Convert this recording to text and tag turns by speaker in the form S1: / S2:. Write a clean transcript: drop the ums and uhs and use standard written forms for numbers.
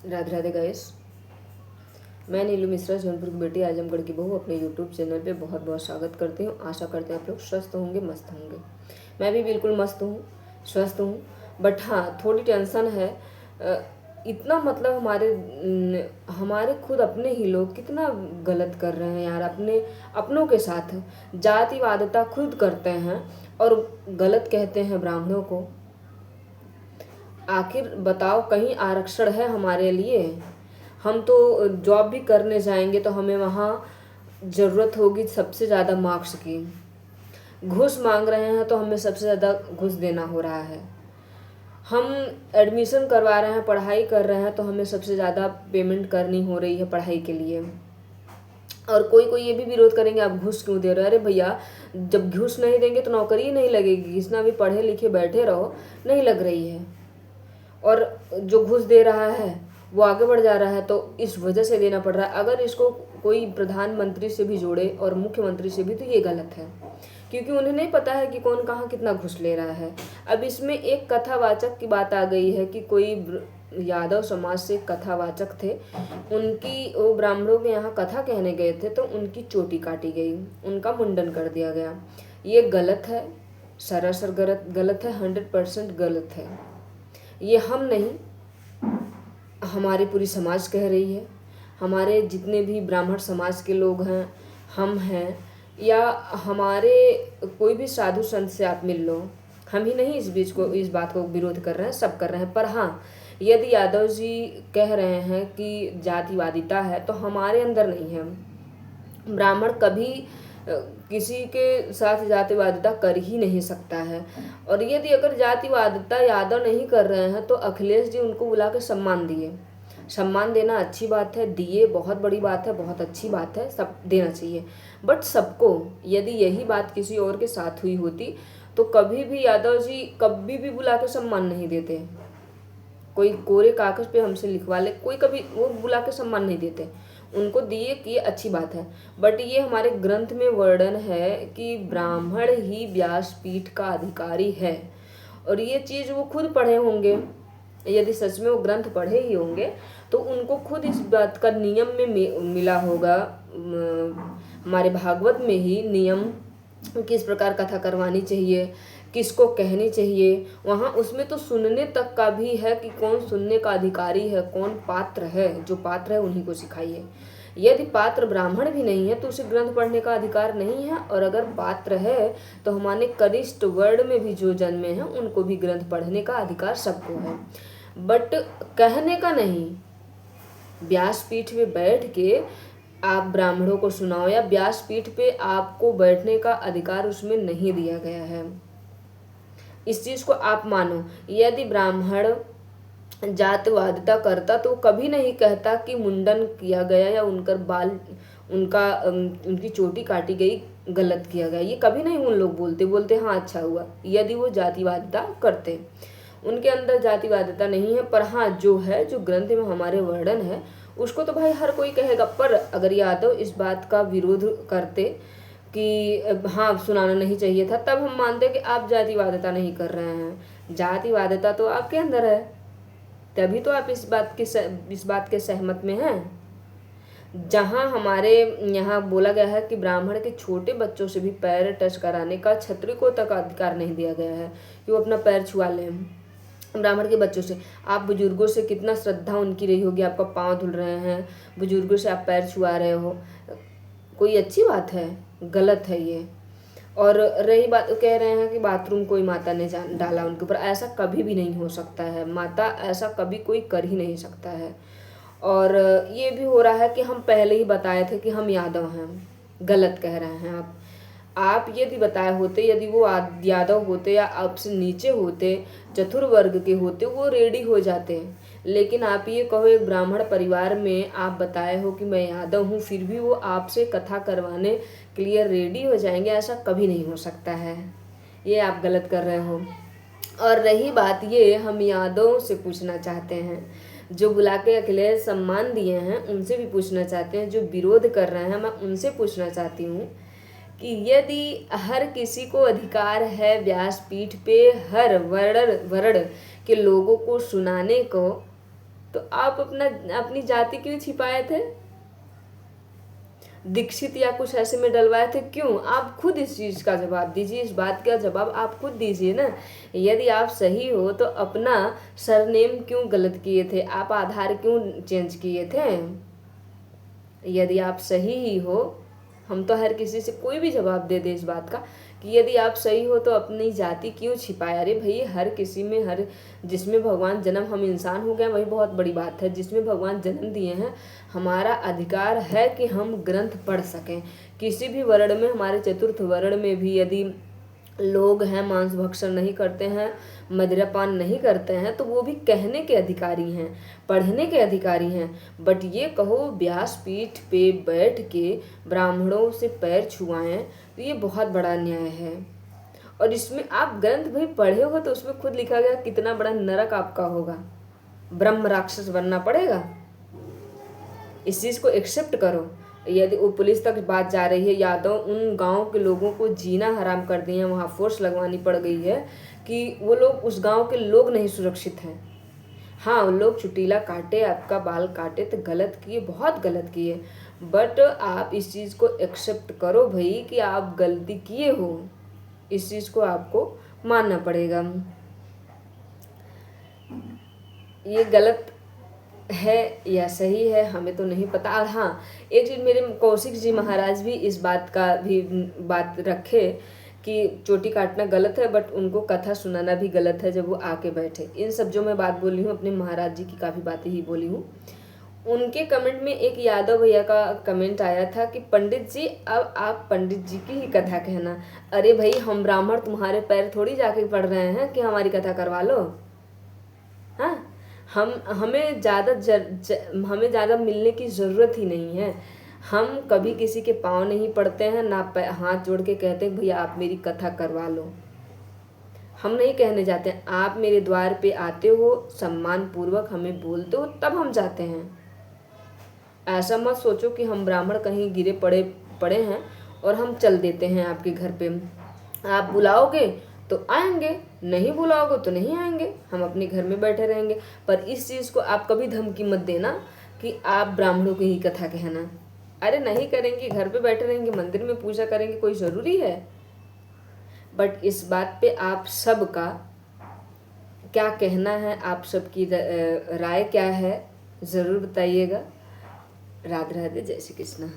S1: Radhe Radhe guys. मैं नीलू मिश्रा जौनपुर की बेटी आजमगढ़ की बहू अपने यूट्यूब चैनल पे बहुत बहुत स्वागत करती हूँ। आशा करते हैं आप लोग स्वस्थ होंगे, मस्त होंगे। मैं भी बिल्कुल मस्त हूँ, स्वस्थ हूँ। बट हाँ, थोड़ी टेंशन है। इतना मतलब हमारे खुद अपने ही लोग कितना गलत कर रहे हैं यार, अपनों के साथ जातिवादिता खुद करते हैं और गलत कहते हैं ब्राह्मणों को। आखिर बताओ, कहीं आरक्षण है हमारे लिए? हम तो जॉब भी करने जाएंगे तो हमें वहाँ ज़रूरत होगी सबसे ज़्यादा मार्क्स की। घूस मांग रहे हैं तो हमें सबसे ज़्यादा घूस देना हो रहा है। हम एडमिशन करवा रहे हैं, पढ़ाई कर रहे हैं तो हमें सबसे ज़्यादा पेमेंट करनी हो रही है पढ़ाई के लिए। और कोई कोई ये भी विरोध करेंगे, आप घूस क्यों दे रहे हो? अरे भैया, जब घूस नहीं देंगे तो नौकरी ही नहीं लगेगी। जितना भी पढ़े लिखे बैठे रहो, नहीं लग रही है। और जो घूस दे रहा है वो आगे बढ़ जा रहा है, तो इस वजह से देना पड़ रहा है। अगर इसको कोई प्रधानमंत्री से भी जोड़े और मुख्यमंत्री से भी, तो ये गलत है, क्योंकि उन्हें नहीं पता है कि कौन कहाँ कितना घूस ले रहा है। अब इसमें एक कथावाचक की बात आ गई है कि कोई यादव समाज से कथावाचक थे, उनकी वो ब्राह्मणों के यहाँ कथा कहने गए थे तो उनकी चोटी काटी गई, उनका मुंडन कर दिया गया। ये गलत है, सरासर गलत है, 100% गलत है। ये हम नहीं, हमारी पूरी समाज कह रही है। हमारे जितने भी ब्राह्मण समाज के लोग हैं, हम हैं, या हमारे कोई भी साधु संत से आप मिल लो, हम ही नहीं इस बात को विरोध कर रहे हैं, सब कर रहे हैं। पर हाँ, यदि यादव जी कह रहे हैं कि जातिवादिता है, तो हमारे अंदर नहीं है। ब्राह्मण कभी किसी के साथ जातिवादिता कर ही नहीं सकता है। और यदि अगर जातिवादिता यादव नहीं कर रहे हैं तो अखिलेश जी उनको बुला के सम्मान दिए। सम्मान देना अच्छी बात है, दिए, बहुत बड़ी बात है, बहुत अच्छी बात है, सब देना चाहिए। बट सबको, यदि यही बात किसी और के साथ हुई होती तो कभी भी यादव जी कभी भी बुला के सम्मान नहीं देते। कोई कोरे कागज पे हमसे लिखवा ले, कोई कभी वो बुला के सम्मान नहीं देते। उनको दिए कि ये अच्छी बात है। बट ये हमारे ग्रंथ में वर्णन है कि ब्राह्मण ही व्यासपीठ का अधिकारी है, और ये चीज़ वो खुद पढ़े होंगे। यदि सच में वो ग्रंथ पढ़े ही होंगे तो उनको खुद इस बात का नियम में मिला होगा। हमारे भागवत में ही नियम, किस प्रकार कथा करवानी चाहिए, किसको कहनी चाहिए, वहाँ उसमें तो सुनने तक का भी है कि कौन सुनने का अधिकारी है, कौन पात्र है। जो पात्र है उन्हीं को सिखाइए। यदि पात्र ब्राह्मण भी नहीं है तो उसे ग्रंथ पढ़ने का अधिकार नहीं है, और अगर पात्र है तो हमारे कनिष्ठ वर्ण में भी जो जन्मे हैं उनको भी ग्रंथ पढ़ने का अधिकार सबको है। बट कहने का नहीं, व्यासपीठ पे बैठ के आप ब्राह्मणों को सुनाओ, या व्यासपीठ पे आपको बैठने का अधिकार उसमें नहीं दिया गया है। इस चीज को आप मानो। यदि ब्राह्मण जातिवादिता करता तो कभी नहीं कहता कि मुंडन किया गया या उनकी चोटी काटी गई, गलत किया गया। ये कभी नहीं उन लोग बोलते हाँ अच्छा हुआ। यदि वो जातिवादिता करते, उनके अंदर जातिवादिता नहीं है। पर हाँ, जो है, जो ग्रंथ में हमारे वर्णन है उसको तो भाई हर कोई कहेगा। पर अगर यादव इस बात का विरोध करते कि हाँ सुनाना नहीं चाहिए था, तब हम मानते कि आप जातिवादिता नहीं कर रहे हैं। जातिवादिता तो आपके अंदर है, तभी तो आप इस बात के सहमत में हैं। जहाँ हमारे यहाँ बोला गया है कि ब्राह्मण के छोटे बच्चों से भी पैर टच कराने का क्षत्रिय को तक अधिकार नहीं दिया गया है कि वो अपना पैर छुआ लें ब्राह्मण के बच्चों से। आप बुजुर्गों से कितना श्रद्धा उनकी रही होगी, आपका पाँव धुल रहे हैं, बुजुर्गों से आप पैर छुआ रहे हो, कोई अच्छी बात है? गलत है ये। और रही बात, कह रहे हैं कि बाथरूम कोई माता ने डाला उनके ऊपर, ऐसा कभी भी नहीं हो सकता है। माता ऐसा कभी कोई कर ही नहीं सकता है। और ये भी हो रहा है कि हम पहले ही बताए थे कि हम यादव हैं, गलत कह रहे हैं आप। आप यदि बताए होते, यदि वो यादव होते या आपसे नीचे होते, चतुर्वर्ग के होते, वो रेडी हो जाते। लेकिन आप ये कहो एक ब्राह्मण परिवार में आप बताए हो कि मैं यादव हूँ, फिर भी वो आपसे कथा करवाने के लिए रेडी हो जाएंगे, ऐसा कभी नहीं हो सकता है। ये आप गलत कर रहे हो। और रही बात ये, हम यादव से पूछना चाहते हैं, जो बुला के अखिलेश सम्मान दिए हैं उनसे भी पूछना चाहते हैं, जो विरोध कर रहे हैं मैं उनसे पूछना चाहती हूँ कि यदि हर किसी को अधिकार है व्यासपीठ पे हर वर्ण के लोगों को सुनाने को, तो आप अपनी जाति क्यों छिपाए थे? दीक्षित या कुछ ऐसे में डलवाए थे क्यों? आप खुद इस चीज़ का जवाब दीजिए, इस बात का जवाब आप खुद दीजिए ना। यदि आप सही हो तो अपना सरनेम क्यों गलत किए थे? आप आधार क्यों चेंज किए थे? यदि आप सही ही हो, हम तो हर किसी से कोई भी जवाब दे दे इस बात का कि यदि आप सही हो तो अपनी जाति क्यों छिपाया? अरे भाई, हर किसी में, हर जिसमें भगवान जन्म, हम इंसान हो गए वही बहुत बड़ी बात है। जिसमें भगवान जन्म दिए हैं, हमारा अधिकार है कि हम ग्रंथ पढ़ सकें। किसी भी वर्ण में, हमारे चतुर्थ वर्ण में भी यदि लोग हैं मांस भक्षण नहीं करते हैं, मदिरापान नहीं करते हैं, तो वो भी कहने के अधिकारी हैं, पढ़ने के अधिकारी हैं। बट ये कहो व्यासपीठ पे बैठ के ब्राह्मणों से पैर छुआएं, तो ये बहुत बड़ा अन्याय है। और इसमें आप ग्रंथ भाई पढ़े हो तो उसमें खुद लिखा गया कितना बड़ा नरक आपका होगा, ब्रह्म राक्षस बनना पड़ेगा। इस चीज़ को एक्सेप्ट करो। यदि वो पुलिस तक बात जा रही है, यादव उन गांव के लोगों को जीना हराम कर दिए हैं, वहाँ फोर्स लगवानी पड़ गई है कि वो लोग, उस गांव के लोग नहीं सुरक्षित हैं। हाँ, उन लोग चुटीला काटे, आपका बाल काटे तो गलत किए, बहुत गलत किए, बट आप इस चीज़ को एक्सेप्ट करो भाई कि आप गलती किए हो। इस चीज़ को आपको मानना पड़ेगा। ये गलत है या सही है हमें तो नहीं पता। और हाँ, एक चीज़, मेरे कौशिक जी महाराज भी इस बात का भी बात रखे कि चोटी काटना गलत है, बट उनको कथा सुनाना भी गलत है जब वो आके बैठे। इन सब जो मैं बात बोली हूँ, अपने महाराज जी की काफ़ी बातें ही बोली हूँ। उनके कमेंट में एक यादव भैया का कमेंट आया था कि पंडित जी, अब आप पंडित जी की ही कथा कहना। अरे भाई, हम ब्राह्मण तुम्हारे पैर थोड़ी जाके पड़ रहे हैं कि हमारी कथा करवा लो। हाँ, हमें ज़्यादा मिलने की ज़रूरत ही नहीं है। हम कभी किसी के पाँव नहीं पड़ते हैं, ना हाथ जोड़ के कहते हैं भैया आप मेरी कथा करवा लो। हम नहीं कहने जाते हैं। आप मेरे द्वार पे आते हो, सम्मान पूर्वक हमें बोलते हो, तब हम जाते हैं। ऐसा मत सोचो कि हम ब्राह्मण कहीं गिरे पड़े पड़े हैं और हम चल देते हैं आपके घर पे। आप बुलाओगे तो आएंगे, नहीं बुलाओगे तो नहीं आएंगे, हम अपने घर में बैठे रहेंगे। पर इस चीज़ को आप कभी धमकी मत देना कि आप ब्राह्मणों की ही कथा कहना। अरे नहीं करेंगे, घर पे बैठे रहेंगे, मंदिर में पूजा करेंगे, कोई ज़रूरी है? बट इस बात पे आप सबका क्या कहना है, आप सबकी राय क्या है, ज़रूर बताइएगा। राधे राधे, जय श्री कृष्ण।